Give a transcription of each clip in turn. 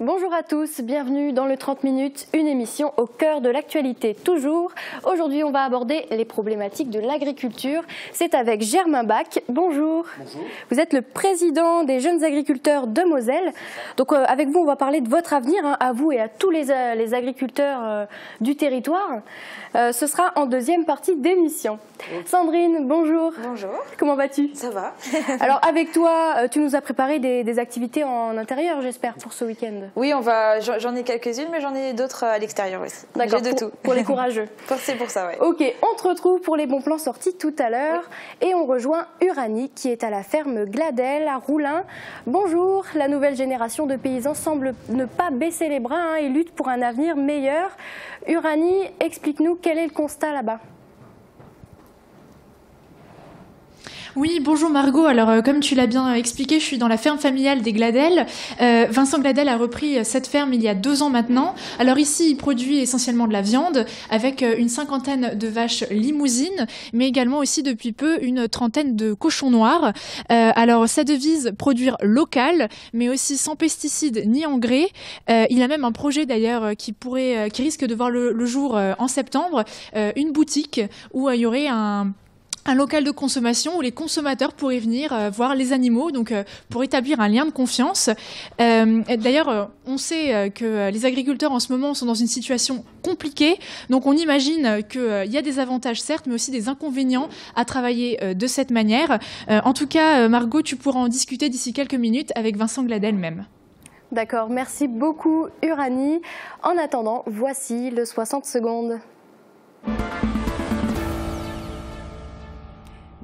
Bonjour à tous, bienvenue dans le 30 minutes, une émission au cœur de l'actualité toujours. Aujourd'hui, on va aborder les problématiques de l'agriculture. C'est avec Germain Bach. Bonjour. Bonjour. Vous êtes le président des jeunes agriculteurs de Moselle. Donc avec vous, on va parler de votre avenir, à vous et à tous les agriculteurs du territoire. Ce sera en deuxième partie d'émission. Sandrine, bonjour. Bonjour. Comment vas-tu? Ça va. Alors avec toi, tu nous as préparé des activités en intérieur, j'espère, pour ce week-end. Oui, j'en ai quelques-unes, mais j'en ai d'autres à l'extérieur aussi. D'accord, j'ai de tout. Pour les courageux. C'est pour ça, ouais. Ok, on te retrouve pour les bons plans sortis tout à l'heure. Oui. Et on rejoint Uranie qui est à la ferme Gladel à Roulin. Bonjour, la nouvelle génération de paysans semble ne pas baisser les bras et lutte pour un avenir meilleur. Uranie, explique-nous quel est le constat là-bas. Oui, bonjour Margot. Alors, comme tu l'as bien expliqué, je suis dans la ferme familiale des Gladel. Vincent Gladel a repris cette ferme il y a 2 ans maintenant. Alors ici, il produit essentiellement de la viande avec une 50aine de vaches limousines, mais également aussi depuis peu une 30aine de cochons noirs. Alors, sa devise, produire local, mais aussi sans pesticides ni engrais. Il a même un projet d'ailleurs qui risque de voir le jour en septembre, une boutique où il y aurait un local de consommation où les consommateurs pourraient venir voir les animaux, donc pour établir un lien de confiance. D'ailleurs, on sait que les agriculteurs en ce moment sont dans une situation compliquée, donc on imagine qu'il y a des avantages certes, mais aussi des inconvénients à travailler de cette manière. En tout cas, Margot, tu pourras en discuter d'ici quelques minutes avec Vincent Gladel même. D'accord, merci beaucoup Uranie. En attendant, voici le 60 secondes.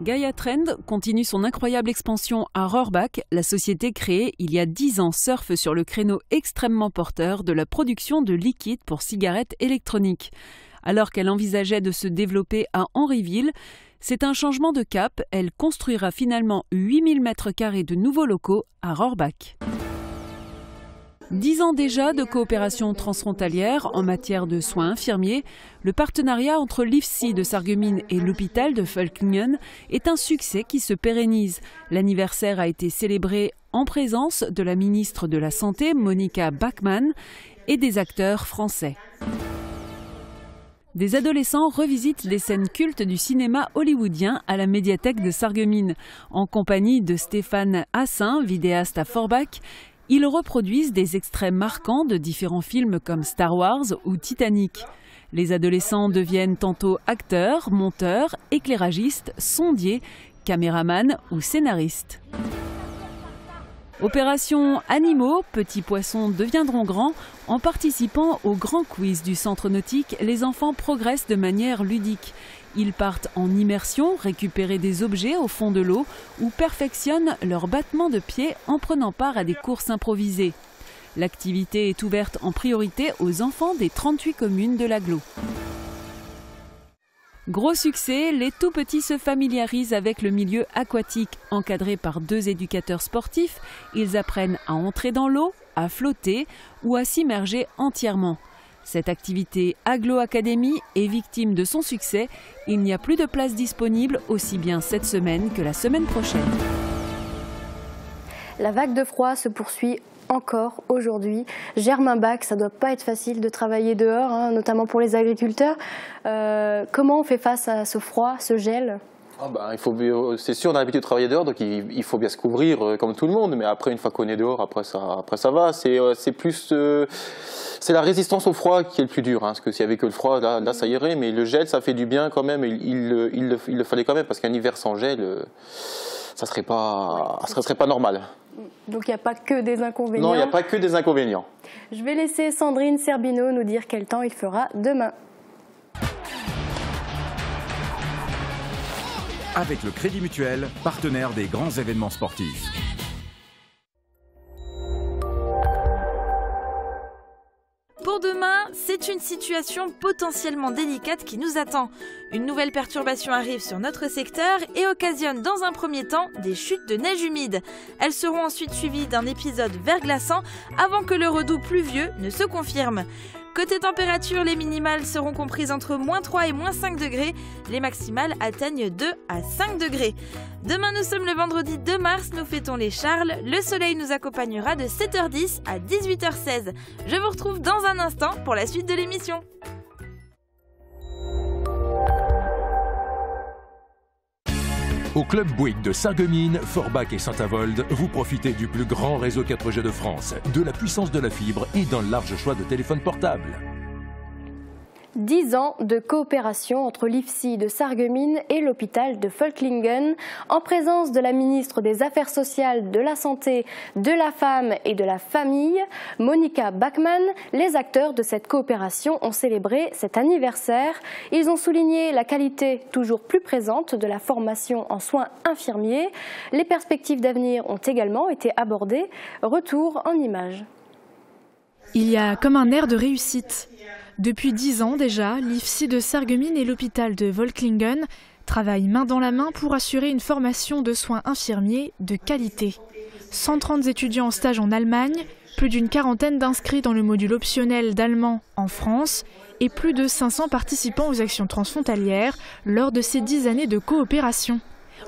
Gaia Trend continue son incroyable expansion à Rohrbach. La société créée il y a 10 ans surfe sur le créneau extrêmement porteur de la production de liquide pour cigarettes électroniques. Alors qu'elle envisageait de se développer à Henryville, c'est un changement de cap. Elle construira finalement 8000 m² de nouveaux locaux à Rohrbach. 10 ans déjà de coopération transfrontalière en matière de soins infirmiers, le partenariat entre l'IFSI de Sarreguemines et l'hôpital de Völklingen est un succès qui se pérennise. L'anniversaire a été célébré en présence de la ministre de la Santé, Monica Bachmann, et des acteurs français. Des adolescents revisitent des scènes cultes du cinéma hollywoodien à la médiathèque de Sarreguemines. En compagnie de Stéphane Hassin, vidéaste à Forbach, ils reproduisent des extraits marquants de différents films comme Star Wars ou Titanic. Les adolescents deviennent tantôt acteurs, monteurs, éclairagistes, sondiers, caméramans ou scénaristes. Opération Animaux, petits poissons deviendront grands. En participant au grand quiz du centre nautique, les enfants progressent de manière ludique. Ils partent en immersion, récupérer des objets au fond de l'eau ou perfectionnent leur battement de pied en prenant part à des courses improvisées. L'activité est ouverte en priorité aux enfants des 38 communes de l'agglo. Gros succès, les tout-petits se familiarisent avec le milieu aquatique. Encadrés par 2 éducateurs sportifs, ils apprennent à entrer dans l'eau, à flotter ou à s'immerger entièrement. Cette activité Aglo Academy est victime de son succès. Il n'y a plus de place disponible aussi bien cette semaine que la semaine prochaine. La vague de froid se poursuit encore aujourd'hui. Germain Bach, ça ne doit pas être facile de travailler dehors, notamment pour les agriculteurs. Comment on fait face à ce froid, ce gel ? C'est sûr, on a l'habitude de travailler dehors, donc il faut bien se couvrir comme tout le monde. Mais après, une fois qu'on est dehors, après ça va. C'est la résistance au froid qui est le plus dur. Parce que s'il n'y avait que le froid, là ça irait. Mais le gel, ça fait du bien quand même. Il le fallait quand même, parce qu'un hiver sans gel, ça serait pas normal. Donc il n'y a pas que des inconvénients. Non, il n'y a pas que des inconvénients. Je vais laisser Sandrine Serbino nous dire quel temps il fera demain. Avec le Crédit Mutuel, partenaire des grands événements sportifs. Pour demain, c'est une situation potentiellement délicate qui nous attend. Une nouvelle perturbation arrive sur notre secteur et occasionne dans un premier temps des chutes de neige humide. Elles seront ensuite suivies d'un épisode verglaçant avant que le redout pluvieux ne se confirme. Côté température, les minimales seront comprises entre -3 et -5 degrés. Les maximales atteignent 2 à 5 degrés. Demain, nous sommes le vendredi 2 mars, nous fêtons les Charles. Le soleil nous accompagnera de 7h10 à 18h16. Je vous retrouve dans un instant pour la suite de l'émission. Au Club Bouygues de Sarreguemines, Forbach et Saint-Avold, vous profitez du plus grand réseau 4G de France, de la puissance de la fibre et d'un large choix de téléphones portables. 10 ans de coopération entre l'IFSI de Sarreguemines et l'hôpital de Volklingen. En présence de la ministre des Affaires sociales, de la Santé, de la Femme et de la Famille, Monica Bachmann, les acteurs de cette coopération ont célébré cet anniversaire. Ils ont souligné la qualité toujours plus présente de la formation en soins infirmiers. Les perspectives d'avenir ont également été abordées. Retour en images. Il y a comme un air de réussite. Depuis 10 ans déjà, l'IFSI de Sarreguemines et l'hôpital de Volklingen travaillent main dans la main pour assurer une formation de soins infirmiers de qualité. 130 étudiants en stage en Allemagne, plus d'une quarantaine d'inscrits dans le module optionnel d'allemand en France et plus de 500 participants aux actions transfrontalières lors de ces 10 années de coopération.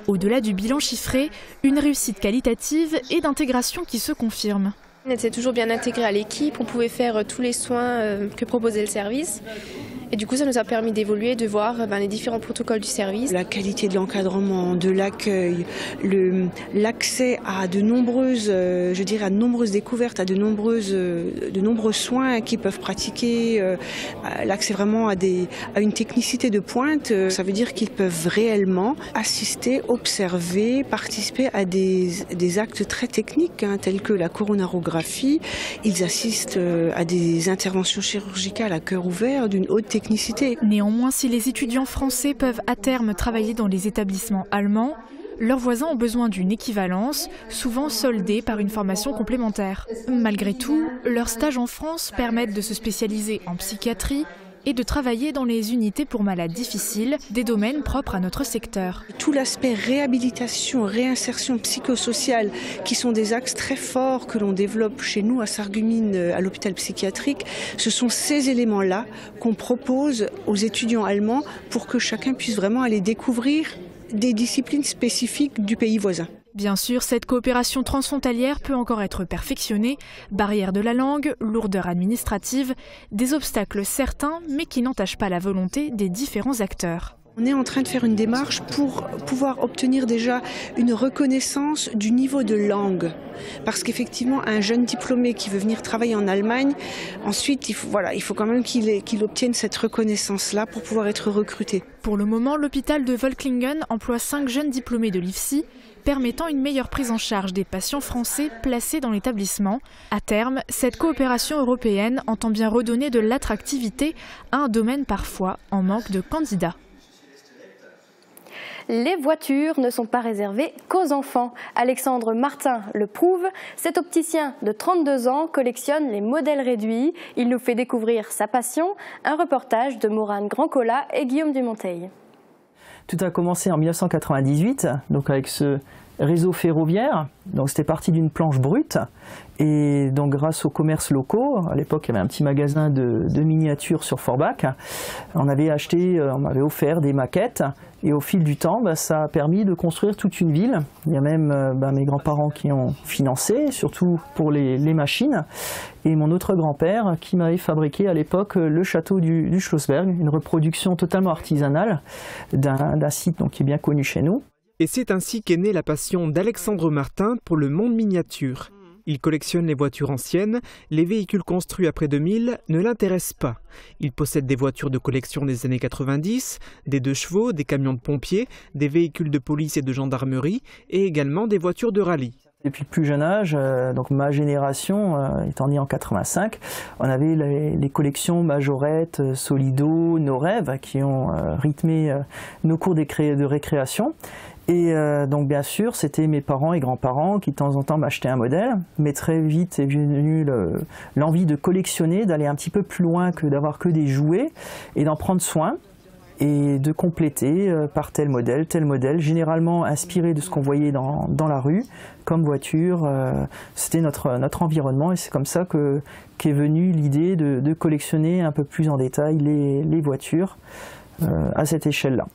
Au-delà du bilan chiffré, une réussite qualitative et d'intégration qui se confirme. On était toujours bien intégrés à l'équipe, on pouvait faire tous les soins que proposait le service. Et du coup, ça nous a permis d'évoluer, de voir les différents protocoles du service. La qualité de l'encadrement, de l'accueil, l'accès à de nombreuses, à de nombreuses découvertes, à de nombreux soins qu'ils peuvent pratiquer, l'accès vraiment à une technicité de pointe. Ça veut dire qu'ils peuvent réellement assister, observer, participer à des actes très techniques, tels que la coronarographie. Ils assistent à des interventions chirurgicales à cœur ouvert d'une haute technicité. Néanmoins, si les étudiants français peuvent à terme travailler dans les établissements allemands, leurs voisins ont besoin d'une équivalence, souvent soldée par une formation complémentaire. Malgré tout, leurs stages en France permettent de se spécialiser en psychiatrie et de travailler dans les unités pour malades difficiles, des domaines propres à notre secteur. Tout l'aspect réhabilitation, réinsertion psychosociale, qui sont des axes très forts que l'on développe chez nous à Sarreguemines, à l'hôpital psychiatrique, ce sont ces éléments-là qu'on propose aux étudiants allemands pour que chacun puisse vraiment aller découvrir des disciplines spécifiques du pays voisin. Bien sûr, cette coopération transfrontalière peut encore être perfectionnée. Barrière de la langue, lourdeur administrative, des obstacles certains, mais qui n'entachent pas la volonté des différents acteurs. On est en train de faire une démarche pour pouvoir obtenir déjà une reconnaissance du niveau de langue. Parce qu'effectivement, un jeune diplômé qui veut venir travailler en Allemagne, ensuite, il faut quand même qu'il obtienne cette reconnaissance-là pour pouvoir être recruté. Pour le moment, l'hôpital de Volklingen emploie 5 jeunes diplômés de l'IFSI, permettant une meilleure prise en charge des patients français placés dans l'établissement. À terme, cette coopération européenne entend bien redonner de l'attractivité à un domaine parfois en manque de candidats. Les voitures ne sont pas réservées qu'aux enfants. Alexandre Martin le prouve. Cet opticien de 32 ans collectionne les modèles réduits. Il nous fait découvrir sa passion. Un reportage de Morane Grandcola et Guillaume Dumonteil. Tout a commencé en 1998, donc avec ce réseau ferroviaire. Donc c'était parti d'une planche brute. Et donc grâce aux commerces locaux, à l'époque il y avait un petit magasin de miniatures sur Forbach, on m'avait offert des maquettes. Et au fil du temps, ça a permis de construire toute une ville. Il y a même mes grands-parents qui ont financé, surtout pour les machines. Et mon autre grand-père qui m'avait fabriqué à l'époque le château du Schlossberg, une reproduction totalement artisanale d'un site qui est bien connu chez nous. Et c'est ainsi qu'est née la passion d'Alexandre Martin pour le monde miniature. Il collectionne les voitures anciennes, les véhicules construits après 2000 ne l'intéressent pas. Il possède des voitures de collection des années 90, des 2 chevaux, des camions de pompiers, des véhicules de police et de gendarmerie et également des voitures de rallye. Depuis le plus jeune âge, donc ma génération, étant née en 85, on avait les collections Majorette, Solido, Nos Rêves qui ont rythmé nos cours de récréation. Et donc bien sûr, c'était mes parents et grands-parents qui de temps en temps m'achetaient un modèle, mais très vite est venue l'envie de collectionner, d'aller un petit peu plus loin que d'avoir que des jouets et d'en prendre soin. et de compléter par tel modèle, généralement inspiré de ce qu'on voyait dans la rue, comme voiture. C'était notre environnement et c'est comme ça qu'est venue l'idée de collectionner un peu plus en détail les voitures à cette échelle-là.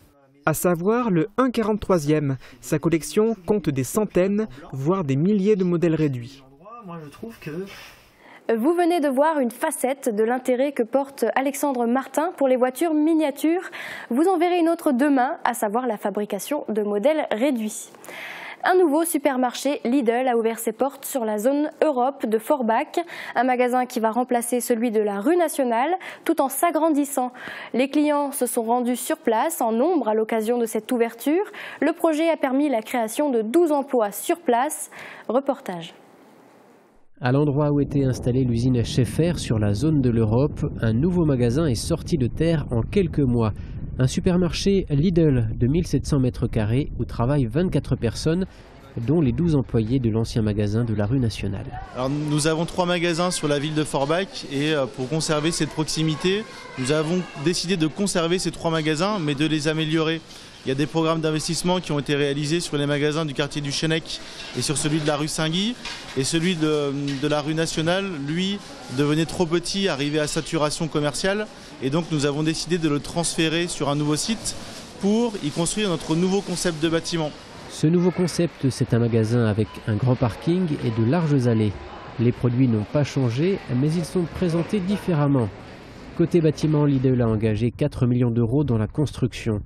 À savoir le 1/43e. Sa collection compte des centaines, voire des milliers de modèles réduits. Moi, je trouve que... Vous venez de voir une facette de l'intérêt que porte Alexandre Martin pour les voitures miniatures. Vous en verrez une autre demain, à savoir la fabrication de modèles réduits. Un nouveau supermarché Lidl a ouvert ses portes sur la zone Europe de Forbach, un magasin qui va remplacer celui de la rue Nationale tout en s'agrandissant. Les clients se sont rendus sur place en nombre à l'occasion de cette ouverture. Le projet a permis la création de 12 emplois sur place. Reportage. À l'endroit où était installée l'usine Schaeffer sur la zone de l'Europe, un nouveau magasin est sorti de terre en quelques mois. Un supermarché Lidl de 1700 m² où travaillent 24 personnes, dont les 12 employés de l'ancien magasin de la rue Nationale. Alors, nous avons 3 magasins sur la ville de Forbach et pour conserver cette proximité, nous avons décidé de conserver ces 3 magasins mais de les améliorer. Il y a des programmes d'investissement qui ont été réalisés sur les magasins du quartier du Chênec et sur celui de la rue Saint-Guy. Et celui de la rue Nationale, lui, devenait trop petit, arrivait à saturation commerciale. Et donc nous avons décidé de le transférer sur un nouveau site pour y construire notre nouveau concept de bâtiment. Ce nouveau concept, c'est un magasin avec un grand parking et de larges allées. Les produits n'ont pas changé, mais ils sont présentés différemment. Côté bâtiment, Lidl a engagé 4 millions d'euros dans la construction.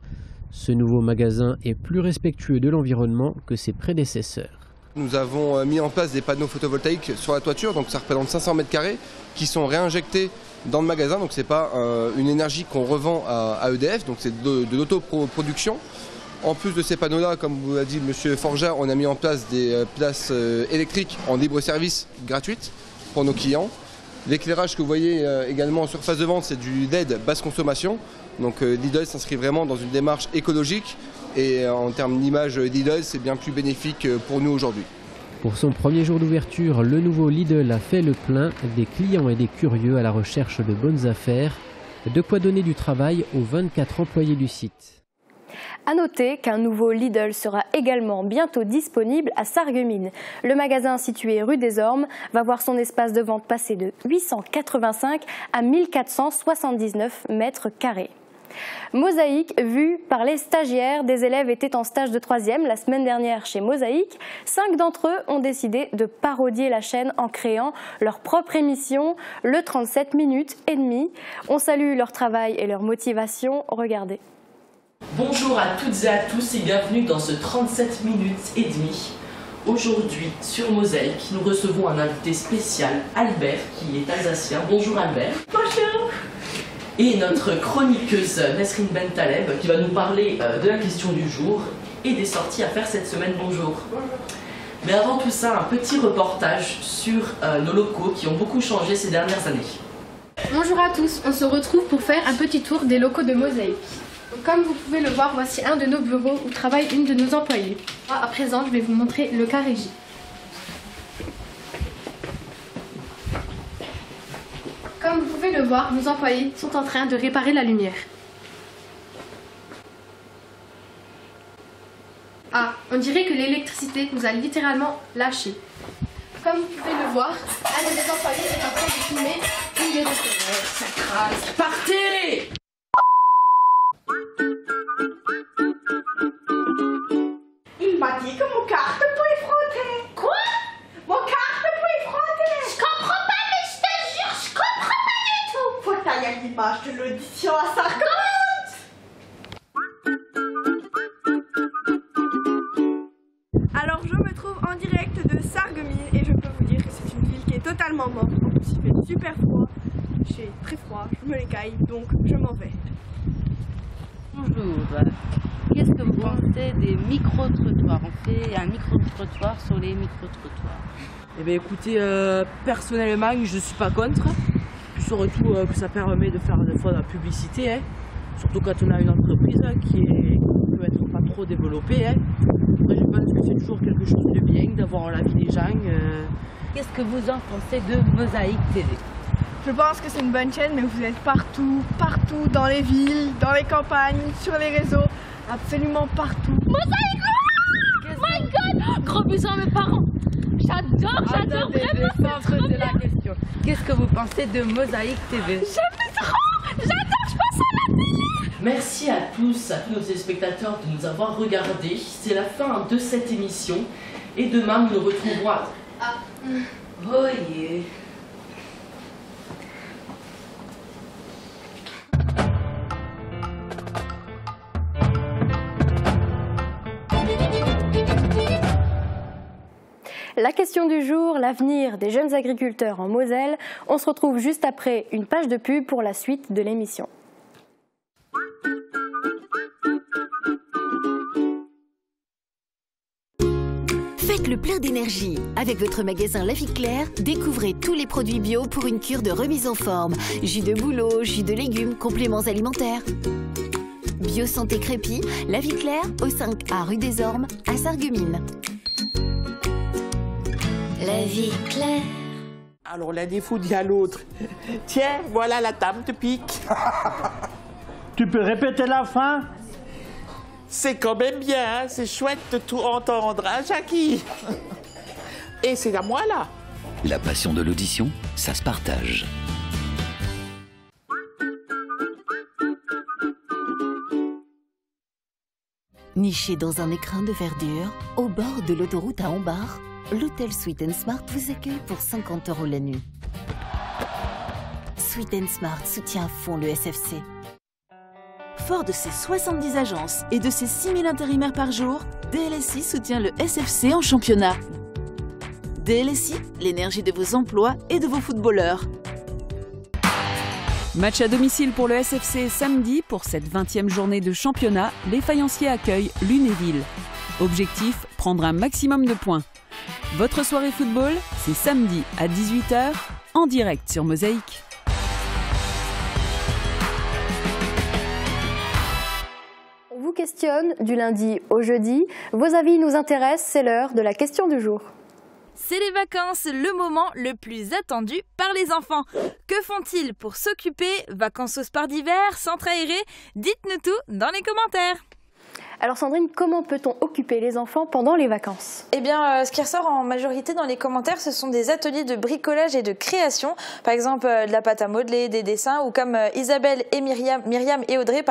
Ce nouveau magasin est plus respectueux de l'environnement que ses prédécesseurs. Nous avons mis en place des panneaux photovoltaïques sur la toiture, donc ça représente 500 m² qui sont réinjectés dans le magasin. Donc c'est pas une énergie qu'on revend à EDF, donc c'est de l'autoproduction. En plus de ces panneaux-là, comme vous l'a dit M. Forjard, on a mis en place des places électriques en libre service gratuites pour nos clients. L'éclairage que vous voyez également en surface de vente, c'est du LED basse consommation. Donc Lidl s'inscrit vraiment dans une démarche écologique et en termes d'image Lidl, c'est bien plus bénéfique pour nous aujourd'hui. Pour son premier jour d'ouverture, le nouveau Lidl a fait le plein des clients et des curieux à la recherche de bonnes affaires. De quoi donner du travail aux 24 employés du site. A noter qu'un nouveau Lidl sera également bientôt disponible à Sarreguemines. Le magasin situé rue des Ormes va voir son espace de vente passer de 885 à 1479 m². Mosaïque vue par les stagiaires. Des élèves étaient en stage de 3e la semaine dernière chez Mosaïque. 5 d'entre eux ont décidé de parodier la chaîne en créant leur propre émission, le 37 minutes et demie. On salue leur travail et leur motivation. Regardez. Bonjour à toutes et à tous et bienvenue dans ce 37 minutes et demie. Aujourd'hui, sur Mosaïque, nous recevons un invité spécial, Albert, qui est alsacien. Bonjour Albert. Bonjour. Et notre chroniqueuse Nesrine Bentaleb, qui va nous parler de la question du jour et des sorties à faire cette semaine. Bonjour. Bonjour. Mais avant tout ça, un petit reportage sur nos locaux qui ont beaucoup changé ces dernières années. Bonjour à tous, on se retrouve pour faire un petit tour des locaux de Mosaïque. Comme vous pouvez le voir, voici un de nos bureaux où travaille une de nos employées. À présent, je vais vous montrer le cas régie. Comme vous pouvez le voir, nos employés sont en train de réparer la lumière. Ah, on dirait que l'électricité nous a littéralement lâchés. Comme vous pouvez le voir, un de nos employés est en train de filmer une des autres. Ça crase. Partez! Il m'a dit que mon carte pouvait frotter. Quoi? Mon carte pouvait frotter. Je comprends pas, mais je te jure, je comprends pas du tout. Faut tailler l'image de l'audition à Sarreguemines. Alors je me trouve en direct de Sarreguemines et je peux vous dire que c'est une ville qui est totalement morte. En plus il fait super froid, j'ai très froid, je me l'écaille, donc je m'en vais. Bonjour, qu'est-ce que vous pensez des micro-trottoirs? On fait un micro-trottoir sur les micro-trottoirs. Eh bien écoutez, personnellement je ne suis pas contre, surtout que ça permet de faire des fois de la publicité, hein. Surtout quand on a une entreprise qui peut être pas trop développée. Hein. Moi, je pense que c'est toujours quelque chose de bien d'avoir la vie des gens. Qu'est-ce que vous en pensez de Mosaïque TV? Je pense que c'est une bonne chaîne, mais vous êtes partout, partout, dans les villes, dans les campagnes, sur les réseaux, absolument partout. Mosaïque! My God! Gros bisous à mes parents. J'adore vraiment. C'est la question. Qu'est-ce que vous pensez de Mosaïque TV? J'aime trop! J'adore, je pense à la télé! Merci à tous nos téléspectateurs de nous avoir regardés. C'est la fin de cette émission. Et demain, nous nous retrouverons à... Oh yeah. La question du jour, l'avenir des jeunes agriculteurs en Moselle. On se retrouve juste après une page de pub pour la suite de l'émission. Faites le plein d'énergie. Avec votre magasin La Vie Claire, découvrez tous les produits bio pour une cure de remise en forme. Jus de bouleau, jus de légumes, compléments alimentaires. Bio Santé Crépy, La Vie Claire, au 5A rue des Ormes, à Sarreguemines. La Vie Claire. Alors l'un des fous dit à l'autre, tiens, voilà la table te pique. Tu peux répéter la fin? C'est quand même bien, hein, c'est chouette de tout entendre, hein, Jackie? Et c'est à moi là. La passion de l'audition, ça se partage. Niché dans un écrin de verdure, au bord de l'autoroute à Hombar, l'hôtel Sweet & Smart vous accueille pour 50 € la nuit. Sweet & Smart soutient à fond le SFC. Fort de ses 70 agences et de ses 6000 intérimaires par jour, DLSI soutient le SFC en championnat. DLSI, l'énergie de vos emplois et de vos footballeurs. Match à domicile pour le SFC samedi. Pour cette 20e journée de championnat, les faïenciers accueillent Lunéville. Objectif, prendre un maximum de points. Votre soirée football, c'est samedi à 18 h en direct sur Mosaïque. On vous questionne du lundi au jeudi. Vos avis nous intéressent, c'est l'heure de la question du jour. C'est les vacances, le moment le plus attendu par les enfants. Que font-ils pour s'occuper? Vacances au sport d'hiver, centre aéré? Dites-nous tout dans les commentaires. Alors Sandrine, comment peut-on occuper les enfants pendant les vacances? Eh bien, ce qui ressort en majorité dans les commentaires, ce sont des ateliers de bricolage et de création. Par exemple, de la pâte à modeler, des dessins, ou comme Isabelle et Myriam et Audrey,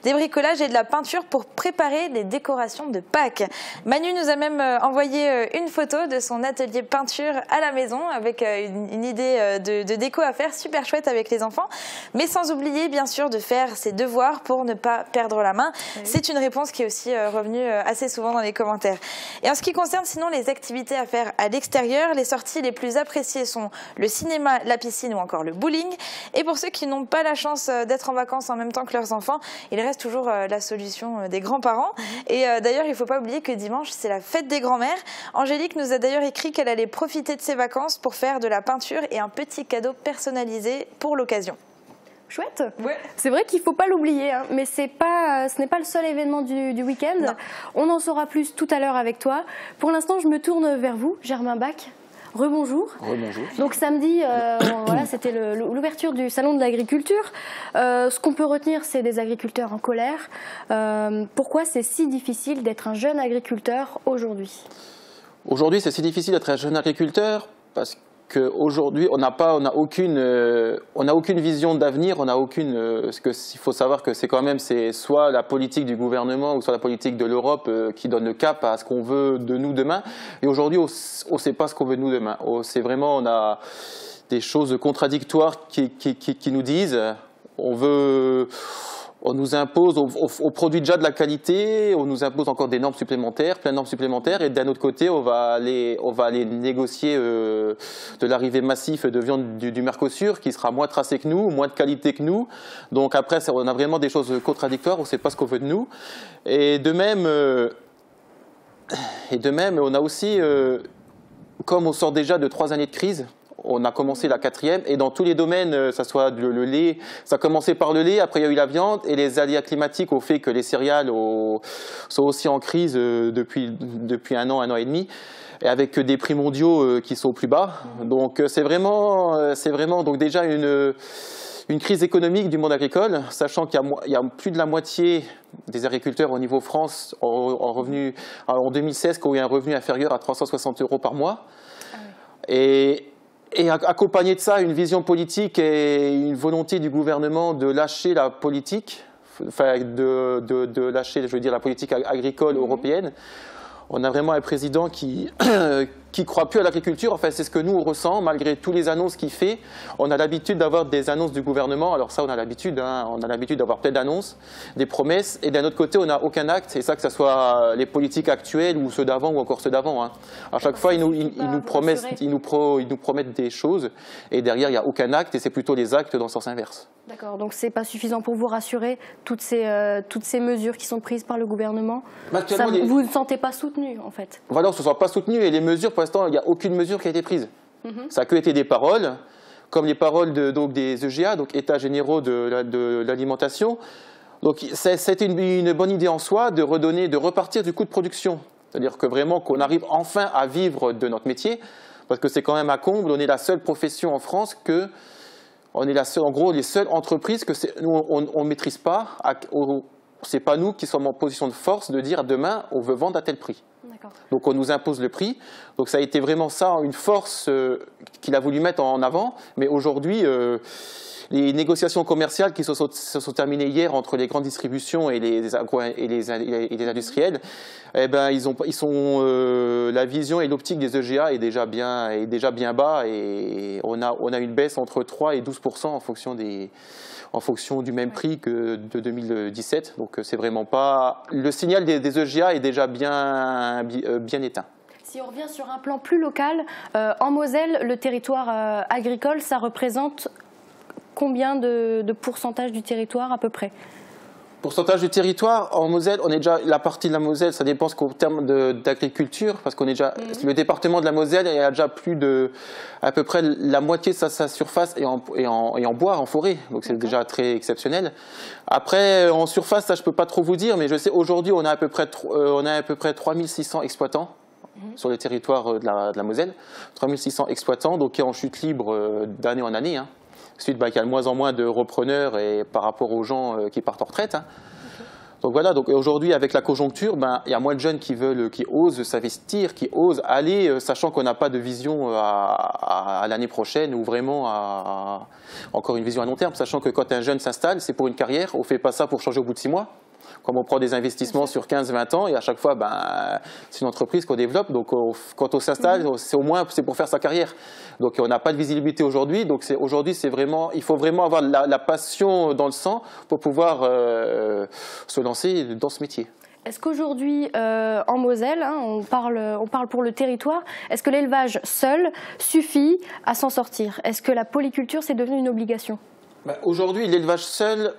des bricolages et de la peinture pour préparer les décorations de Pâques. Manu nous a même envoyé une photo de son atelier peinture à la maison avec une idée de déco à faire super chouette avec les enfants. Mais sans oublier, bien sûr, de faire ses devoirs pour ne pas perdre la main. Oui. C'est une réponse qui est aussi revenu assez souvent dans les commentaires. Et en ce qui concerne sinon les activités à faire à l'extérieur, les sorties les plus appréciées sont le cinéma, la piscine ou encore le bowling. Et pour ceux qui n'ont pas la chance d'être en vacances en même temps que leurs enfants, il reste toujours la solution des grands-parents. Et d'ailleurs, il ne faut pas oublier que dimanche, c'est la fête des grands-mères. Angélique nous a d'ailleurs écrit qu'elle allait profiter de ses vacances pour faire de la peinture et un petit cadeau personnalisé pour l'occasion. Chouette. Ouais. C'est vrai qu'il ne faut pas l'oublier, hein, mais ce n'est pas le seul événement du week-end. On en saura plus tout à l'heure avec toi. Pour l'instant, je me tourne vers vous, Germain Bach. Rebonjour. Rebonjour. Donc samedi, voilà, c'était l'ouverture du salon de l'agriculture. Ce qu'on peut retenir, c'est des agriculteurs en colère. Pourquoi c'est si difficile d'être un jeune agriculteur aujourd'hui? Aujourd'hui, c'est si difficile d'être un jeune agriculteur parce qu'aujourd'hui, on n'a aucune vision d'avenir, on n'a aucune. Il faut savoir que c'est soit la politique du gouvernement ou soit la politique de l'Europe qui donne le cap à ce qu'on veut de nous demain. Et aujourd'hui, on ne sait pas ce qu'on veut de nous demain. C'est vraiment, on a des choses contradictoires qui nous disent. On nous impose, on produit déjà de la qualité, on nous impose encore des normes supplémentaires, plein de normes supplémentaires, et d'un autre côté, on va aller négocier de l'arrivée massive de viande du Mercosur, qui sera moins tracée que nous, moins de qualité que nous. Donc après, on a vraiment des choses contradictoires, on ne sait pas ce qu'on veut de nous. Et de même, on a aussi, comme on sort déjà de 3 années de crise, On a commencé la 4e et dans tous les domaines, ça soit le lait, ça a commencé par le lait, après il y a eu la viande et les aléas climatiques ont fait que les céréales sont aussi en crise depuis 1 an et demi. Et avec des prix mondiaux qui sont plus bas. Donc c'est vraiment donc déjà une crise économique du monde agricole, sachant qu'il y a plus de la moitié des agriculteurs au niveau France en 2016 qui ont eu un revenu inférieur à 360 € par mois. Et accompagné de ça, une vision politique et une volonté du gouvernement de lâcher la politique, enfin de lâcher, je veux dire, la politique agricole européenne. On a vraiment un président qui croit plus à l'agriculture. Enfin, c'est ce que nous on ressent, malgré toutes les annonces qu'il fait. On a l'habitude d'avoir des annonces du gouvernement. Alors ça, on a l'habitude d'avoir plein d'annonces, des promesses. Et d'un autre côté, on n'a aucun acte. Et ça, que ce soit les politiques actuelles ou ceux d'avant ou encore ceux d'avant. À chaque fois, ils nous promettent des choses. Et derrière, il n'y a aucun acte. Et c'est plutôt les actes dans le sens inverse. D'accord, donc c'est pas suffisant pour vous rassurer, toutes ces mesures qui sont prises par le gouvernement. Vous ne sentez pas soutenu, en fait. Voilà, on ne se sent pas soutenu et les mesures, pour l'instant, il n'y a aucune mesure qui a été prise. Ça n'a que été des paroles, comme les paroles des EGA, donc États généraux de l'alimentation. Donc c'était une bonne idée en soi de repartir du coût de production. C'est-à-dire que vraiment qu'on arrive enfin à vivre de notre métier, parce que c'est quand même à comble, on est la seule profession en France que... On est en gros les seules entreprises que on ne maîtrise pas. C'est pas nous qui sommes en position de force de dire demain on veut vendre à tel prix. Donc on nous impose le prix. Donc ça a été vraiment ça, une force qu'il a voulu mettre en avant. Mais aujourd'hui, les négociations commerciales qui se sont terminées hier entre les grandes distributions et les industriels, eh ben, la vision et l'optique des EGA est déjà bien bas et on a une baisse entre 3 et 12% en fonction du même prix que de 2017. Donc c'est vraiment pas... Le signal des EGA est déjà bien éteint. Si on revient sur un plan plus local, en Moselle, le territoire agricole, ça représente combien de pourcentage du territoire à peu près? Pourcentage du territoire, en Moselle, on est déjà, la partie de la Moselle, ça dépend qu'en termes d'agriculture, parce qu'on est déjà, le département de la Moselle, il y a déjà à peu près la moitié de sa surface est en bois, en forêt, donc c'est déjà très exceptionnel. Après, en surface, ça je peux pas trop vous dire, mais je sais, aujourd'hui, on a à peu près 3600 exploitants sur le territoire de la Moselle, 3600 exploitants, donc qui est en chute libre d'année en année. Ensuite, il y a de moins en moins de repreneurs et par rapport aux gens qui partent en retraite. Donc voilà, donc aujourd'hui avec la conjoncture, il y a moins de jeunes qui osent s'investir, qui osent aller, sachant qu'on n'a pas de vision à l'année prochaine ou vraiment encore une vision à long terme, sachant que quand un jeune s'installe, c'est pour une carrière, on ne fait pas ça pour changer au bout de 6 mois. Comme on prend des investissements sur 15-20 ans et à chaque fois, c'est une entreprise qu'on développe. Donc, quand on s'installe, c'est pour faire sa carrière. Donc, on n'a pas de visibilité aujourd'hui. Donc, aujourd'hui, il faut vraiment avoir la passion dans le sang pour pouvoir se lancer dans ce métier. Est-ce qu'aujourd'hui, en Moselle, on parle pour le territoire, est-ce que l'élevage seul suffit à s'en sortir? Est-ce que la polyculture, c'est devenu une obligation? Aujourd'hui, l'élevage seul...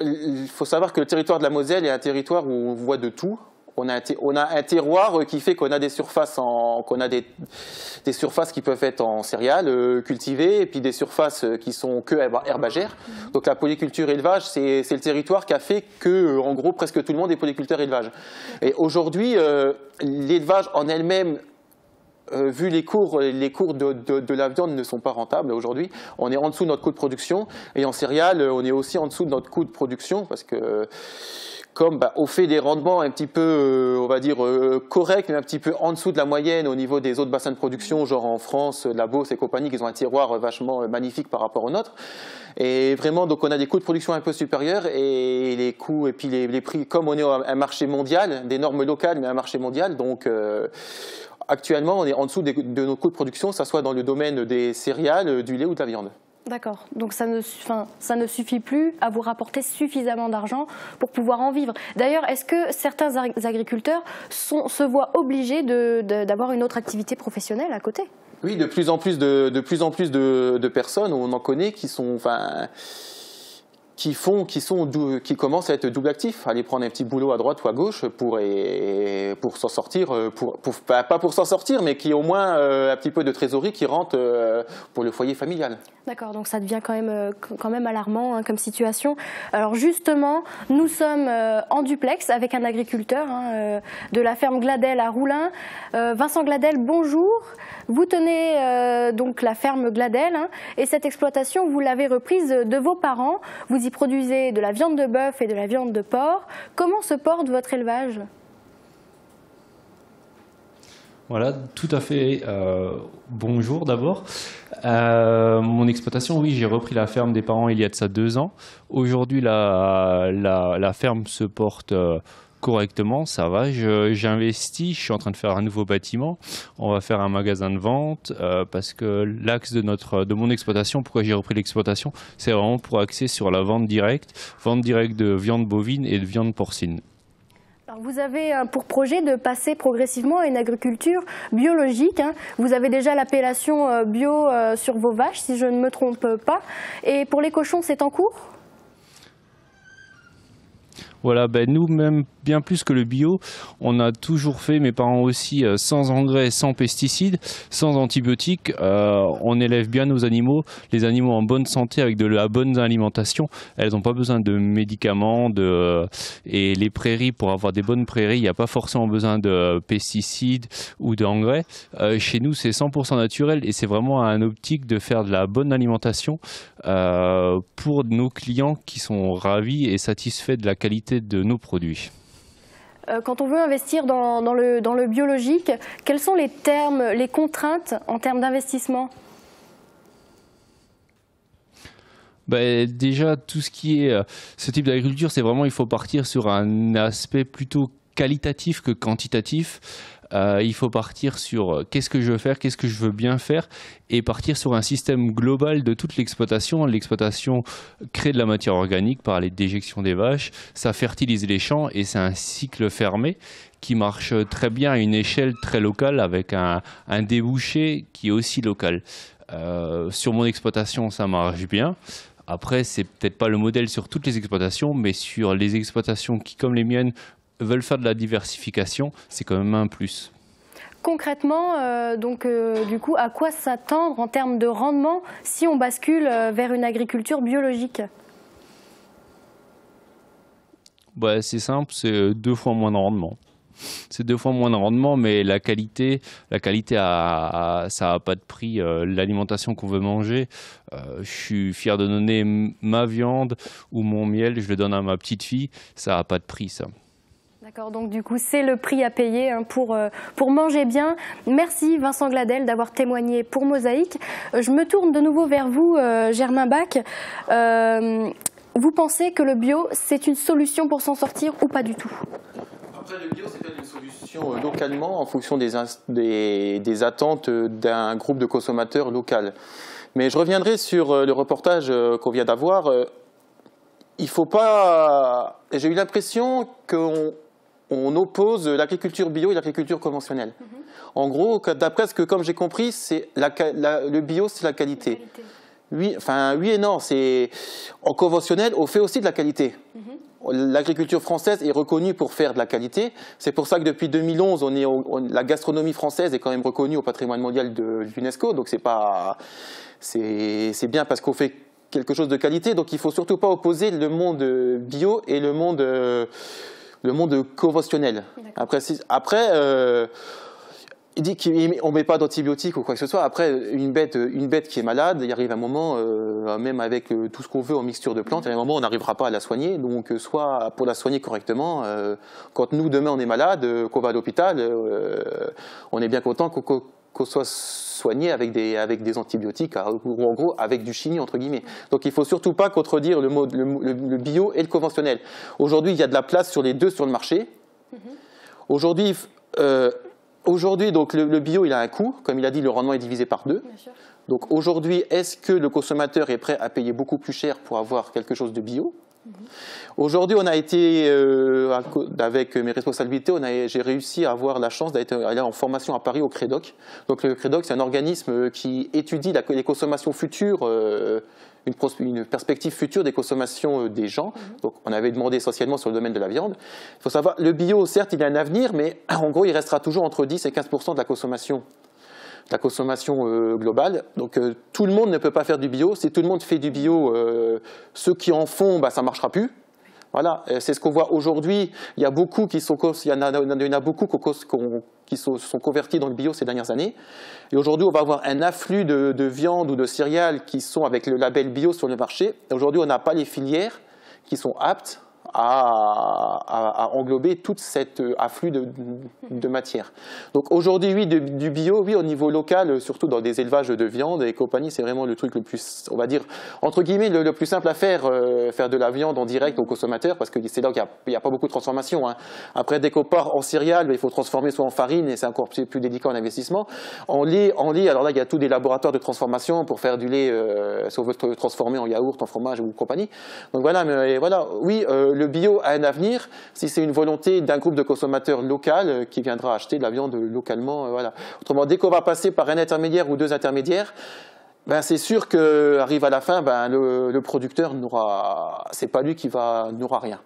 Il faut savoir que le territoire de la Moselle est un territoire où on voit de tout. On a un terroir qui fait qu'on a des surfaces des surfaces qui peuvent être en céréales cultivées et puis des surfaces qui sont que herbagères. Donc la polyculture élevage, c'est le territoire qui a fait que, en gros, presque tout le monde est polyculteur élevage. Et aujourd'hui, l'élevage en elle-même, vu les cours de la viande ne sont pas rentables aujourd'hui. On est en dessous de notre coût de production et en céréales, on est aussi en dessous de notre coût de production parce que comme on fait des rendements un petit peu, on va dire, corrects, mais un petit peu en dessous de la moyenne au niveau des autres bassins de production, genre en France, la Beauce et compagnie, qui ont un terroir vachement magnifique par rapport au nôtre. Et vraiment, donc on a des coûts de production un peu supérieurs et les coûts et puis les prix, comme on est un marché mondial, des normes locales, mais un marché mondial, donc actuellement, on est en dessous de nos coûts de production, que ce soit dans le domaine des céréales, du lait ou de la viande. D'accord. Donc ça ne suffit plus à vous rapporter suffisamment d'argent pour pouvoir en vivre. D'ailleurs, est-ce que certains agriculteurs se voient obligés d'avoir une autre activité professionnelle à côté? Oui, de plus en plus de personnes, on en connaît, qui sont... qui commencent à être double actifs, aller prendre un petit boulot à droite ou à gauche pour s'en sortir, pas pour s'en sortir, mais qui au moins un petit peu de trésorerie qui rentre pour le foyer familial. D'accord, donc ça devient quand même alarmant comme situation. Alors justement, nous sommes en duplex avec un agriculteur de la ferme Gladel à Roulin. Vincent Gladel, bonjour. Vous tenez donc la ferme Gladel et cette exploitation, vous l'avez reprise de vos parents. Vous y produisez de la viande de bœuf et de la viande de porc. Comment se porte votre élevage ? Voilà, tout à fait. Bonjour d'abord. Mon exploitation, oui, j'ai repris la ferme des parents il y a de ça 2 ans. Aujourd'hui, la ferme se porte correctement, ça va. J'investis, je suis en train de faire un nouveau bâtiment. On va faire un magasin de vente parce que l'axe de mon exploitation, pourquoi j'ai repris l'exploitation, c'est vraiment pour axer sur la vente directe de viande bovine et de viande porcine. Alors vous avez pour projet de passer progressivement à une agriculture biologique. Vous avez déjà l'appellation bio sur vos vaches, si je ne me trompe pas. Et pour les cochons, c'est en cours ? Voilà, nous, même bien plus que le bio, on a toujours fait, mes parents aussi, sans engrais, sans pesticides, sans antibiotiques. On élève bien nos animaux, les animaux en bonne santé avec de la bonne alimentation. Elles n'ont pas besoin de médicaments. Et les prairies, pour avoir des bonnes prairies, il n'y a pas forcément besoin de pesticides ou d'engrais. Chez nous, c'est 100% naturel et c'est vraiment un optique de faire de la bonne alimentation pour nos clients qui sont ravis et satisfaits de la qualité de nos produits. Quand on veut investir dans le biologique, quels sont les contraintes en termes d'investissement ? Déjà, tout ce qui est ce type d'agriculture, c'est vraiment, il faut partir sur un aspect plutôt qualitatif que quantitatif. Il faut partir sur qu'est-ce que je veux faire, qu'est-ce que je veux bien faire et partir sur un système global de toute l'exploitation. L'exploitation crée de la matière organique par les déjections des vaches, ça fertilise les champs et c'est un cycle fermé qui marche très bien à une échelle très locale avec un débouché qui est aussi local. Sur mon exploitation, ça marche bien. Après, c'est peut-être pas le modèle sur toutes les exploitations, mais sur les exploitations qui, comme les miennes, veulent faire de la diversification, c'est quand même un plus. Concrètement, du coup, à quoi s'attendre en termes de rendement si on bascule vers une agriculture biologique ? C'est simple, c'est 2 fois moins de rendement. C'est 2 fois moins de rendement, mais la qualité ça n'a pas de prix. L'alimentation qu'on veut manger, je suis fier de donner ma viande ou mon miel, je le donne à ma petite fille, ça n'a pas de prix, ça. D'accord, donc du coup, c'est le prix à payer pour manger bien. Merci Vincent Gladel d'avoir témoigné pour Mosaïque. Je me tourne de nouveau vers vous, Germain Bach. Vous pensez que le bio, c'est une solution pour s'en sortir ou pas du tout ? Après, le bio, c'est peut-être une solution localement en fonction des attentes d'un groupe de consommateurs local. Mais je reviendrai sur le reportage qu'on vient d'avoir. Il faut pas... J'ai eu l'impression qu'on oppose l'agriculture bio et l'agriculture conventionnelle. En gros, d'après ce que, comme j'ai compris, le bio, c'est la qualité. Oui et non. En conventionnel, on fait aussi de la qualité. L'agriculture française est reconnue pour faire de la qualité. C'est pour ça que depuis 2011, la gastronomie française est quand même reconnue au patrimoine mondial de l'UNESCO. Donc c'est bien parce qu'on fait quelque chose de qualité. Donc il ne faut surtout pas opposer le monde bio et le monde conventionnel. Après, il dit qu'on ne met pas d'antibiotiques ou quoi que ce soit. Après, une bête qui est malade, il arrive un moment, même avec tout ce qu'on veut en mixture de plantes, il y a un moment où on n'arrivera pas à la soigner. Donc, soit pour la soigner correctement, quand nous, demain, on est malade, qu'on va à l'hôpital, on est bien content qu'on soit soigné avec des antibiotiques, ou en gros avec du chimie, entre guillemets. Donc il ne faut surtout pas contredire le bio et le conventionnel. Aujourd'hui, il y a de la place sur les deux sur le marché. Aujourd'hui, donc, le bio, il a un coût. Comme il a dit, le rendement est divisé par 2. Donc aujourd'hui, est-ce que le consommateur est prêt à payer beaucoup plus cher pour avoir quelque chose de bio ? Aujourd'hui, on a été, avec mes responsabilités, j'ai réussi à avoir la chance d'aller en formation à Paris au CREDOC. Donc le CREDOC, c'est un organisme qui étudie les consommations futures, une perspective future des consommations des gens. Donc on avait demandé essentiellement sur le domaine de la viande. Il faut savoir, le bio, certes, il a un avenir, mais en gros, il restera toujours entre 10 et 15% de la consommation. Globale. Donc tout le monde ne peut pas faire du bio. Si tout le monde fait du bio, ceux qui en font, ça ne marchera plus. Voilà, c'est ce qu'on voit aujourd'hui. Il y en a beaucoup qui sont convertis dans le bio ces dernières années. Et aujourd'hui, on va avoir un afflux de viande ou de céréales qui sont avec le label bio sur le marché. Aujourd'hui, on n'a pas les filières qui sont aptes à englober tout cet afflux de matière. Donc aujourd'hui, oui, du bio, oui, au niveau local, surtout dans des élevages de viande et compagnie, c'est vraiment le truc le plus, on va dire, entre guillemets, le plus simple à faire de la viande en direct au consommateur, parce que c'est là qu'il n'y a pas beaucoup de transformation. Hein. Après, dès qu'on part en céréales, il faut transformer soit en farine, et c'est encore plus délicat en investissement. En lait, alors là, il y a tous des laboratoires de transformation pour faire du lait, si on veut le transformer en yaourt, en fromage ou compagnie. Donc voilà, mais voilà, oui, le bio a un avenir si c'est une volonté d'un groupe de consommateurs local qui viendra acheter de la viande localement. Voilà. Autrement, dès qu'on va passer par un intermédiaire ou deux intermédiaires, c'est sûr qu'arrive à la fin, le producteur c'est pas lui qui n'aura rien.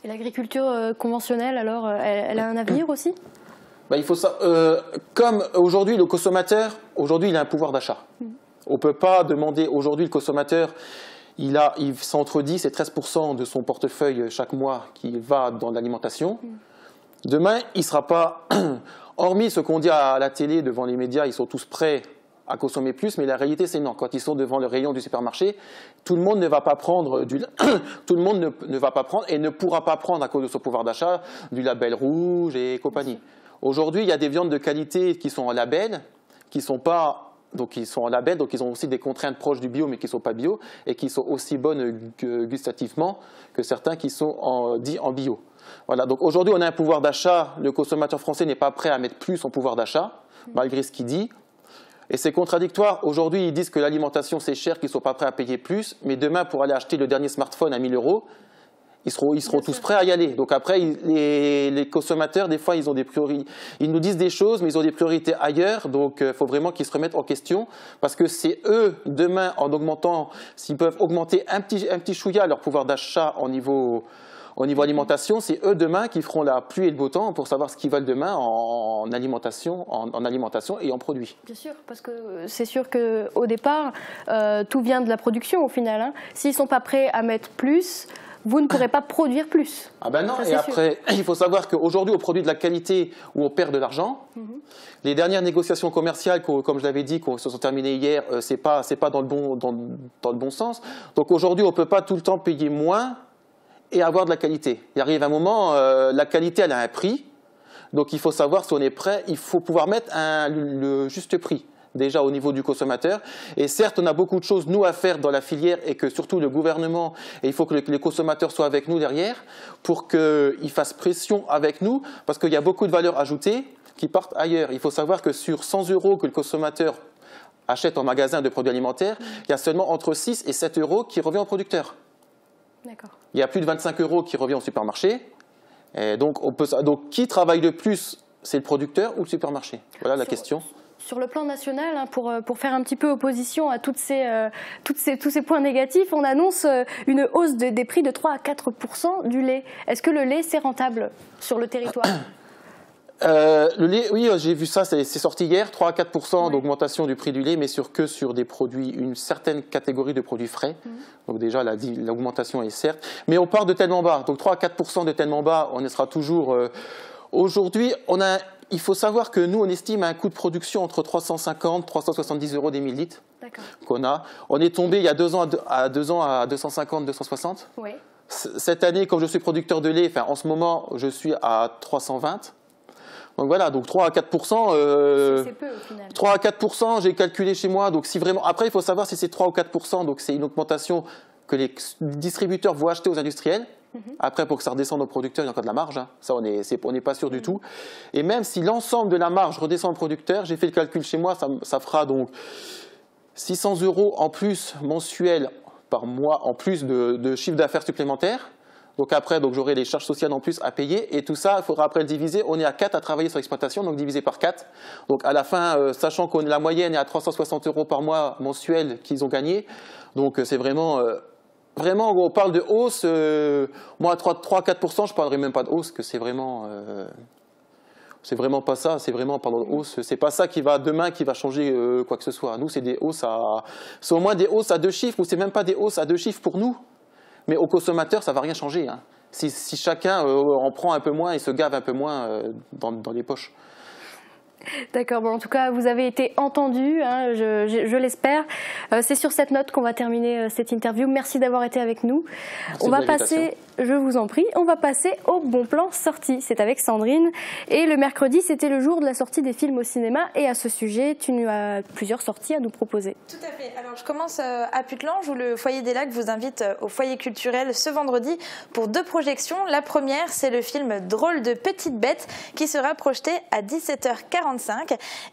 Et l'agriculture conventionnelle, alors, elle a un avenir aussi ? Il faut ça. Comme aujourd'hui, le consommateur, il a un pouvoir d'achat. On ne peut pas demander aujourd'hui le consommateur. C'est entre 10 et 13% de son portefeuille chaque mois qui va dans l'alimentation. Demain, il ne sera pas, hormis ce qu'on dit à la télé, devant les médias, ils sont tous prêts à consommer plus, mais la réalité, c'est non. Quand ils sont devant le rayon du supermarché, tout le monde ne va pas prendre tout le monde ne va pas prendre et ne pourra pas prendre à cause de son pouvoir d'achat du label rouge et compagnie. Aujourd'hui, il y a des viandes de qualité qui sont en label, qui sont pas. Donc ils sont en label, donc ils ont aussi des contraintes proches du bio, mais qui ne sont pas bio, et qui sont aussi bonnes gustativement que certains qui sont dits en bio. Voilà, donc aujourd'hui on a un pouvoir d'achat, le consommateur français n'est pas prêt à mettre plus son pouvoir d'achat, malgré ce qu'il dit. Et c'est contradictoire, aujourd'hui ils disent que l'alimentation c'est cher, qu'ils ne sont pas prêts à payer plus, mais demain pour aller acheter le dernier smartphone à 1 000 €, ils seront tous prêts à y aller. Donc après, les consommateurs, des fois, ils ont des priorités. Ils nous disent des choses, mais ils ont des priorités ailleurs. Donc il faut vraiment qu'ils se remettent en question. Parce que c'est eux, demain, en augmentant, s'ils peuvent augmenter un petit chouïa leur pouvoir d'achat au niveau alimentation, c'est eux demain qui feront la pluie et le beau temps pour savoir ce qu'ils veulent demain en alimentation et en produits. Bien sûr, parce que c'est sûr qu'au départ, tout vient de la production au final. Hein. S'ils ne sont pas prêts à mettre plus, vous ne pourrez pas produire plus. Ah ben non, ça, et après, il faut savoir qu'aujourd'hui, on produit de la qualité où on perd de l'argent. Les dernières négociations commerciales, comme je l'avais dit, qui se sont terminées hier, c'est pas dans le bon sens. Donc aujourd'hui, on ne peut pas tout le temps payer moins et avoir de la qualité. Il arrive un moment, la qualité, elle a un prix. Donc il faut savoir si on est prêt, il faut pouvoir mettre le juste prix. Déjà au niveau du consommateur. Et certes, on a beaucoup de choses, nous, à faire dans la filière et que surtout le gouvernement, et il faut que les consommateurs soient avec nous derrière pour qu'ils fassent pression avec nous parce qu'il y a beaucoup de valeurs ajoutées qui partent ailleurs. Il faut savoir que sur 100 € que le consommateur achète en magasin de produits alimentaires, il y a seulement entre 6 et 7 € qui revient au producteur. D'accord. Il y a plus de 25 € qui revient au supermarché. Et donc, qui travaille le plus, c'est le producteur ou le supermarché? Voilà la question. Sur le plan national, hein, pour faire un petit peu opposition à tous ces points négatifs, on annonce une hausse des prix de 3 à 4% du lait. Est-ce que le lait, c'est rentable sur le territoire? Le lait, oui, j'ai vu ça, c'est sorti hier, 3 à 4% d'augmentation du prix du lait, mais que sur des produits, une certaine catégorie de produits frais. Donc déjà, l'augmentation est certes. Mais on part de tellement bas, donc 3 à 4% de tellement bas, on sera toujours... Aujourd'hui, il faut savoir que nous, on estime un coût de production entre 350 et 370 € des 1000 litres qu'on a. On est tombé il y a 2 ans à 250, 260. Oui. Cette année, comme je suis producteur de lait, en ce moment, je suis à 320. Donc voilà, donc 3 à 4%. C'est peu au final. 3 à 4%, j'ai calculé chez moi. Donc si vraiment, après, il faut savoir si c'est 3 ou 4%. Donc c'est une augmentation que les distributeurs vont acheter aux industriels. Après, pour que ça redescende aux producteurs, il y a encore de la marge. Hein. Ça, on n'est pas sûr du tout. Et même si l'ensemble de la marge redescend aux producteurs, j'ai fait le calcul chez moi, ça fera donc 600 € en plus mensuel par mois en plus de chiffre d'affaires supplémentaire. Donc après, j'aurai les charges sociales en plus à payer. Et tout ça, il faudra après le diviser. On est à 4 à travailler sur l'exploitation, donc divisé par 4. Donc à la fin, sachant que la moyenne est à 360 € par mois mensuel qu'ils ont gagné. Donc c'est vraiment, on parle de hausse. Moi, à 3-4%, je ne parlerai même pas de hausse, que c'est vraiment pas ça. C'est vraiment, pardon, de hausse. C'est pas ça qui va changer quoi que ce soit. Nous, c'est des hausses c'est au moins des hausses à 2 chiffres, ou c'est même pas des hausses à 2 chiffres pour nous. Mais aux consommateurs, ça ne va rien changer. Hein. Si chacun en prend un peu moins et se gave un peu moins dans les poches. D'accord, bon, en tout cas, vous avez été entendu, hein, je l'espère. C'est sur cette note qu'on va terminer cette interview. Merci d'avoir été avec nous. On va passer, je vous en prie, on va passer au bon plan sortie. C'est avec Sandrine. Et le mercredi, c'était le jour de la sortie des films au cinéma. Et à ce sujet, tu as plusieurs sorties à nous proposer. Tout à fait. Alors, je commence à Putelange, où le Foyer des Lacs vous invite au foyer culturel ce vendredi pour 2 projections. La première, c'est le film Drôle de petite bête qui sera projeté à 17h45.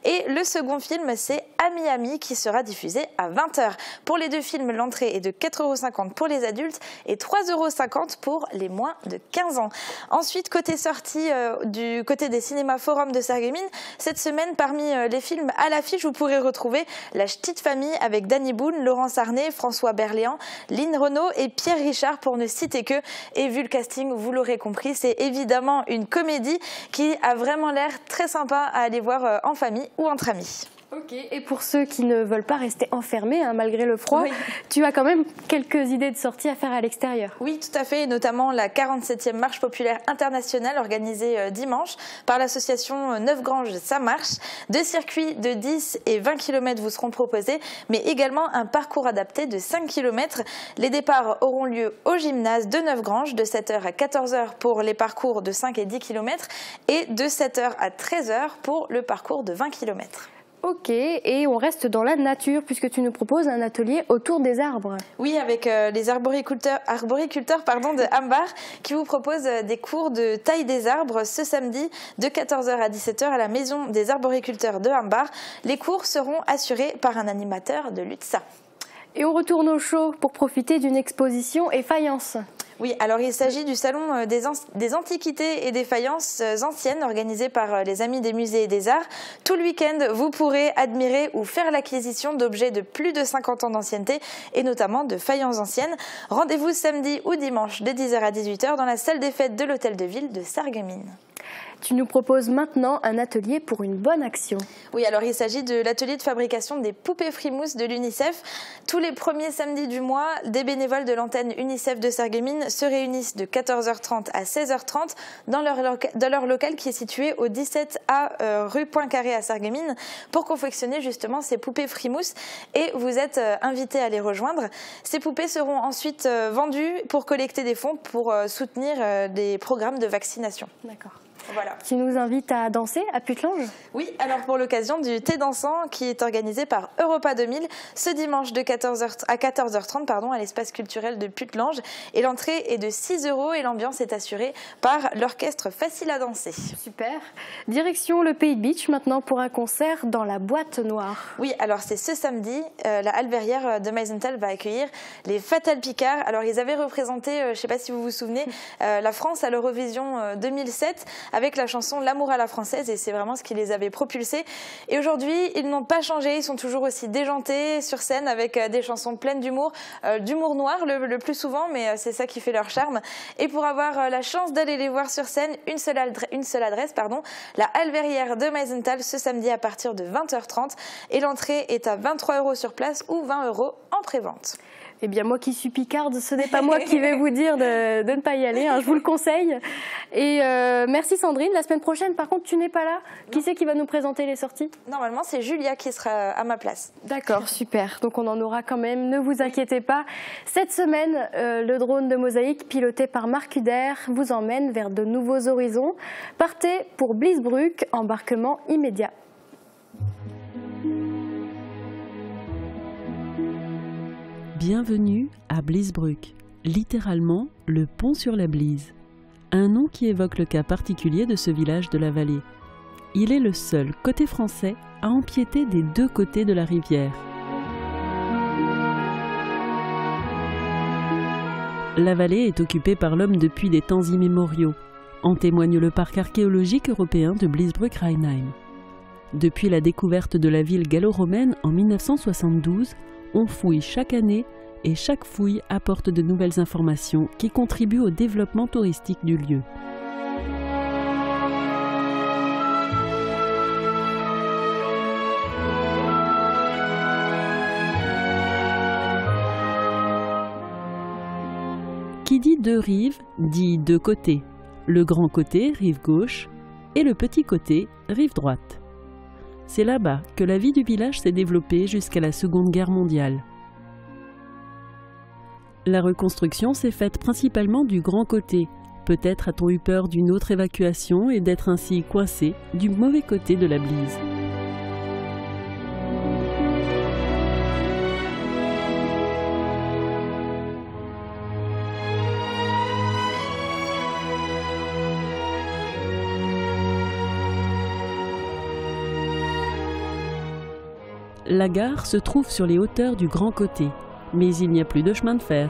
Et le second film, c'est Ami Ami qui sera diffusé à 20h. Pour les 2 films, l'entrée est de 4,50 € pour les adultes et 3,50 € pour les moins de 15 ans. Ensuite, côté sortie, du côté des cinémas Forum de Sarreguemines, cette semaine, parmi les films à l'affiche, vous pourrez retrouver La Ch'tite Famille avec Danny Boone, Laurence Arnay, François Berléand, Lynn Renaud et Pierre Richard pour ne citer que. Et vu le casting, vous l'aurez compris, c'est évidemment une comédie qui a vraiment l'air très sympa à aller voir en famille ou entre amis. Ok, et pour ceux qui ne veulent pas rester enfermés, hein, malgré le froid, oui, tu as quand même quelques idées de sorties à faire à l'extérieur. Oui, tout à fait, et notamment la 47e marche populaire internationale organisée dimanche par l'association Neuf Granges Ça Marche. 2 circuits de 10 et 20 km vous seront proposés, mais également un parcours adapté de 5 km. Les départs auront lieu au gymnase de Neuf Granges de 7h à 14h pour les parcours de 5 et 10 km et de 7h à 13h pour le parcours de 20 km. Ok, et on reste dans la nature puisque tu nous proposes un atelier autour des arbres. Oui, avec les arboriculteurs de Ambar qui vous proposent des cours de taille des arbres ce samedi de 14h à 17h à la maison des arboriculteurs de Ambar. Les cours seront assurés par un animateur de l'UTSA. Et on retourne au chaud pour profiter d'une exposition et faïence. Oui, alors il s'agit du salon des antiquités et des faïences anciennes organisé par les Amis des musées et des arts. Tout le week-end, vous pourrez admirer ou faire l'acquisition d'objets de plus de 50 ans d'ancienneté et notamment de faïences anciennes. Rendez-vous samedi ou dimanche de 10h à 18h dans la salle des fêtes de l'hôtel de ville de Sarreguemines. Tu nous proposes maintenant un atelier pour une bonne action. Oui, alors il s'agit de l'atelier de fabrication des poupées frimousse de l'UNICEF. Tous les premiers samedis du mois, des bénévoles de l'antenne UNICEF de Sarreguemines se réunissent de 14h30 à 16h30 dans leur local qui est situé au 17A rue Poincaré à Sarreguemines pour confectionner justement ces poupées frimousse et vous êtes invités à les rejoindre. Ces poupées seront ensuite vendues pour collecter des fonds pour soutenir des programmes de vaccination. D'accord. Voilà. Tu nous invites à danser à Putelange ? Oui, alors pour l'occasion du thé dansant qui est organisé par Europa 2000 ce dimanche de 14h à 14h30 à l'espace culturel de Putelange. Et l'entrée est de 6 € et l'ambiance est assurée par l'orchestre Facile à danser. Super. Direction le Pays de Beach maintenant pour un concert dans la boîte noire. Oui, alors c'est ce samedi, la Halle Verrière de Meisenthal va accueillir les Fatal Picard. Alors ils avaient représenté, je ne sais pas si vous vous souvenez, la France à l'Eurovision 2007 avec la chanson L'amour à la française et c'est vraiment ce qui les avait propulsés. Et aujourd'hui, ils n'ont pas changé, ils sont toujours aussi déjantés sur scène avec des chansons pleines d'humour, d'humour noir le plus souvent, mais c'est ça qui fait leur charme. Et pour avoir la chance d'aller les voir sur scène, une seule adresse, la Halle Verrière de Meisenthal ce samedi à partir de 20h30 et l'entrée est à 23 € sur place ou 20 € en prévente. Eh bien, moi qui suis picarde, ce n'est pas moi qui vais vous dire de ne pas y aller. Hein, je vous le conseille. Et merci Sandrine. La semaine prochaine, par contre, tu n'es pas là. Qui c'est qui va nous présenter les sorties ? Normalement, c'est Julia qui sera à ma place. D'accord, super. Donc on en aura quand même. Ne vous inquiétez pas. Cette semaine, le drone de Mosaïque, piloté par Marc Huder, vous emmène vers de nouveaux horizons. Partez pour Bliesbruck, embarquement immédiat. Bienvenue à Bliesbruck, littéralement le pont sur la Blies. Un nom qui évoque le cas particulier de ce village de la vallée. Il est le seul côté français à empiéter des deux côtés de la rivière. La vallée est occupée par l'homme depuis des temps immémoriaux. En témoigne le parc archéologique européen de Bliesbrück-Rheinheim. Depuis la découverte de la ville gallo-romaine en 1972, on fouille chaque année et chaque fouille apporte de nouvelles informations qui contribuent au développement touristique du lieu. Qui dit deux rives, dit deux côtés. Le grand côté, rive gauche, et le petit côté, rive droite. C'est là-bas que la vie du village s'est développée jusqu'à la Seconde Guerre mondiale. La reconstruction s'est faite principalement du grand côté. Peut-être a-t-on eu peur d'une autre évacuation et d'être ainsi coincé du mauvais côté de la Blies. La gare se trouve sur les hauteurs du Grand Côté, mais il n'y a plus de chemin de fer.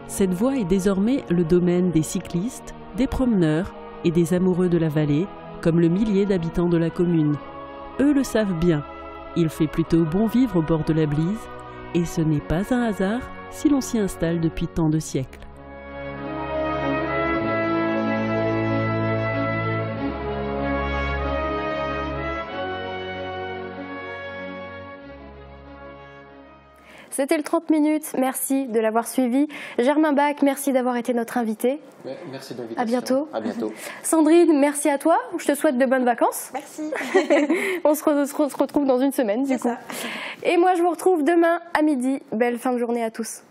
Cette voie est désormais le domaine des cyclistes, des promeneurs et des amoureux de la vallée, comme le millier d'habitants de la commune. Eux le savent bien, il fait plutôt bon vivre au bord de la Blies, et ce n'est pas un hasard si l'on s'y installe depuis tant de siècles. C'était le 30 minutes, merci de l'avoir suivi. Germain Bach, merci d'avoir été notre invité. Merci de l'invitation. À bientôt. À bientôt. Sandrine, merci à toi. Je te souhaite de bonnes vacances. Merci. On se retrouve dans une semaine du coup. Ça. Et moi je vous retrouve demain à midi. Belle fin de journée à tous.